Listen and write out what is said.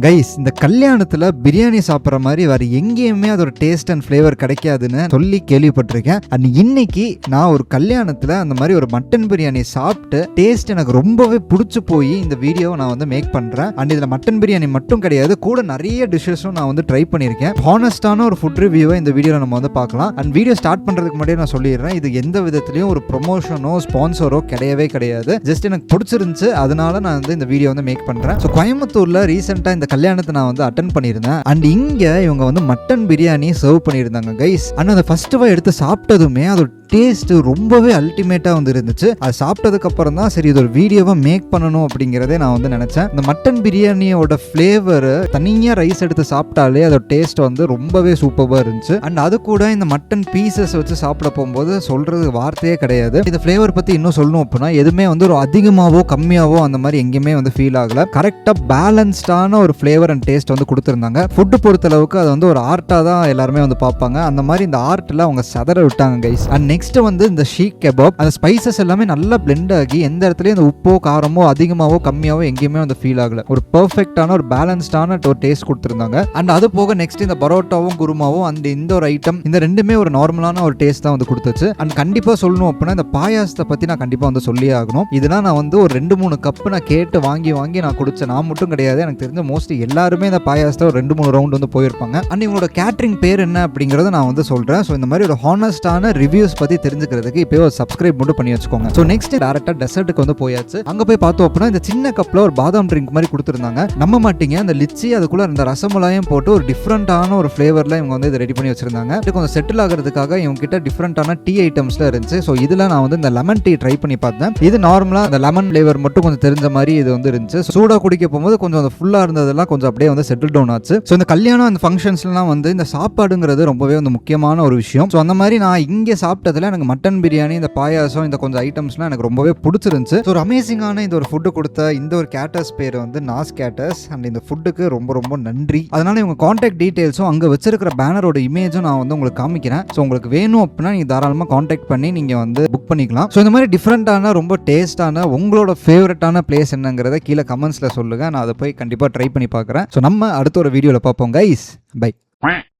Guys, இந்த கல்யாணத்துல பிரியாணி சாப்பிட்ற மாதிரி வேற எங்கேயுமே அதோட டேஸ்ட் அண்ட் ஃபிளேவர் கிடைக்காதுன்னு சொல்லி கேள்விப்பட்டிருக்கேன். அண்ட் இன்னைக்கு நான் ஒரு கல்யாணத்துல அந்த மாதிரி ஒரு மட்டன் பிரியாணி சாப்பிட்டு டேஸ்ட் எனக்கு ரொம்பவே பிடிச்சி போய் இந்த வீடியோவை நான் வந்து மேக் பண்றேன். அண்ட் இதுல மட்டன் பிரியாணி மட்டும் கிடையாது, கூட நிறைய டிஷ்ஷஸும் நான் வந்து ட்ரை பண்ணியிருக்கேன். ஹானஸ்டான ஒரு ஃபுட் ரிவ்யூவை இந்த வீடியோவில் நம்ம வந்து பார்க்கலாம். அண்ட் வீடியோ ஸ்டார்ட் பண்றதுக்கு முன்னாடியே நான் சொல்லிடுறேன், இது எந்த விதத்திலையும் ஒரு ப்ரொமோஷனோ ஸ்பான்சரோ கிடையவே கிடையாது. ஜஸ்ட் எனக்கு பிடிச்சிருந்துச்சு, அதனால நான் வந்து இந்த வீடியோ வந்து மேக் பண்றேன். ஸோ கோயம்புத்தூர்ல ரீசெண்டா இந்த கல்யாணத்தை நான் வந்து அட்டென்ட் பண்ணியிருந்தேன். அண்ட் இங்க இவங்க வந்து மட்டன் பிரியாணி சர்வ் பண்ணியிருந்தாங்க கைஸ். அண்ட் அந்த ஃபர்ஸ்ட் எடுத்து சாப்பிட்டதுமே அதோட டேஸ்ட் ரொம்பவே அல்டிமேட்டா வந்து இருந்துச்சு. அது சாப்பிட்டதுக்கு அப்புறம் தான் சரி இது ஒரு வீடியோவை மேக் பண்ணணும் அப்படிங்கிறதே நான் வந்து நினைச்சேன். இந்த மட்டன் பிரியாணியோட ஃபிளேவர் தனியா ரைஸ் எடுத்து சாப்பிட்டாலே அதோட டேஸ்ட் வந்து ரொம்பவே சூப்பராக இருந்துச்சு. அண்ட் அது கூட இந்த மட்டன் பீசஸ் வச்சு சாப்பிட போகும்போது சொல்றது வார்த்தையே கிடையாது. இந்த ஃபிளேவர் பத்தி இன்னும் சொல்லணும் அப்படின்னா எதுவுமே வந்து ஒரு அதிகமாவோ கம்மியாவோ அந்த மாதிரி எங்கேயுமே வந்து ஃபீல் ஆகல. கரெக்டா பேலன்ஸ்டான ஒரு ஃபிளேவர் அண்ட் டேஸ்ட் வந்து கொடுத்துருந்தாங்க. ஃபுட்டு பொறுத்த அளவுக்கு அது வந்து ஒரு ஆர்ட்டா தான் எல்லாருமே வந்து பார்ப்பாங்க. அந்த மாதிரி இந்த ஆர்ட்ல அவங்க சதற விட்டாங்க கைஸ். அண்ட் நெக்ஸ்ட் வந்து இந்த ஷீக் கபாப், அந்த ஸ்பைசஸ் எல்லாமே நல்லா பிளெண்ட் ஆகி எந்த இடத்துலயும் இந்த உப்போ காரமோ அதிகமாவோ கம்மியாவோ எங்கேயுமே வந்து ஃபீல் ஆகல. ஒரு பெர்ஃபெக்டான ஒரு பேலன்ஸ்டான ஒரு டேஸ்ட் கொடுத்துருந்தாங்க. அண்ட் அது போக நெக்ஸ்ட் இந்த பரோட்டாவும் குருமாவும் அந்த இந்த ஒரு ஐட்டம் இந்த ரெண்டுமே ஒரு நார்மலான ஒரு டேஸ்ட் தான் வந்து கொடுத்துச்சு. அண்ட் கண்டிப்பா சொல்லணும் அப்படின்னா இந்த பாயாசத்தை பத்தி நான் கண்டிப்பா வந்து சொல்லியே ஆகணும். இதெல்லாம் நான் வந்து ஒரு 2-3 கப்பு நான் கேட்டு வாங்கி நான் குடிச்சேன். நான் மட்டும் கிடையாது, எனக்கு தெரிஞ்ச மோஸ்ட்லி எல்லாருமே இந்த பாயாசத்தை ஒரு 2-3 ரவுண்ட் வந்து போயிருப்பாங்க. அண்ட் இவங்களோட கேட்டரிங் பேர் என்ன அப்படிங்கறத நான் வந்து சொல்றேன். ஸோ இந்த மாதிரி ஒரு ஹானஸ்டான ரிவ்யூஸ் பத்தி தெரிஞ்சுக்கிறதுக்கு இப்போ ஒரு சப்ஸ்கிரைப் மட்டும் பண்ணி வச்சுக்கோங்க. ஸோ நெக்ஸ்ட் டேரக்டா டெசர்ட்டுக்கு வந்து போயாச்சு. அங்க போய் பார்த்தோம் அப்படின்னா இந்த சின்ன கப்ல ஒரு பாதாம் ட்ரிங்க் மாதிரி கொடுத்துருந்தாங்க. நம்ப மாட்டீங்க, அந்த லிச்சி அதுக்குள்ள இந்த ரசமலாயும் போட்டு ஒரு டிஃப்ரெண்டான ஒரு ஃபிளேவர்ல இவங்க வந்து இதை ரெடி பண்ணி வச்சிருந்தாங்க. கொஞ்சம் செட்டில் ஆகிறதுக்காக இவங்க கிட்ட டிஃப்ரெண்டான டீ ஐட்டம்ஸ்ல இருந்துச்சு. ஸோ இதுல நான் வந்து இந்த லெமன் டீ ட்ரை பண்ணி பார்த்தேன். இது நார்மலா இந்த லெமன் ஃபிளேவர் மட்டும் கொஞ்சம் தெரிஞ்ச மாதிரி இது வந்து இருந்துச்சு. சூடா குடிக்க போகும்போது கொஞ்சம் அந்த ஃபுல்லா இருந்ததெல்லாம் கொஞ்சம் அப்படியே வந்து செட்டில் டவுன் ஆச்சு. ஸோ இந்த கல்யாணம் அந்த ஃபங்க்ஷன்ஸ்லாம் வந்து இந்த சாப்பாடுங்கிறது ரொம்பவே வந்து முக்கியமான ஒரு விஷயம். ஸோ அந்த மாதிரி நான் இங்கே சாப்பிட்டதுல எனக்கு மட்டன் பிரியாணி, இந்த பாயாசம், இந்த கொஞ்சம் ஐட்டம்ஸ்லாம் எனக்கு ரொம்பவே பிடிச்சிருந்துச்சு. ஒரு அமேசிங்கான இந்த ஒரு ஃபுட்டு கொடுத்த இந்த ஒரு கேட்டர்ஸ் பேர் வந்து நாஸ் கேட்டர்ஸ். அண்ட் இந்த ஃபுட்டுக்கு ரொம்ப ரொம்ப நன்றி. அதனால இவங்க கான்டாக்ட் டீடைல்ஸும் அங்கே வச்சிருக்கிற பேனரோட இமேஜும் நான் வந்து உங்களுக்கு காமிக்கிறேன். ஸோ உங்களுக்கு வேணும் அப்படின்னா நீங்கள் தாராளமாக கான்டாக்ட் பண்ணி நீங்கள் வந்து புக் பண்ணிக்கலாம். ஸோ இந்த மாதிரி டிஃப்ரெண்டான ரொம்ப டேஸ்டான உங்களோட ஃபேவரட்டான பிளேஸ் என்னங்கிறத கீழே கமெண்ட்ஸில் சொல்லுங்கள். நான் அதை போய் கண்டிப்பாக ட்ரை பண்ணி பார்க்குறேன். ஸோ நம்ம அடுத்த ஒரு வீடியோவில் பார்ப்போம் கைஸ். பை.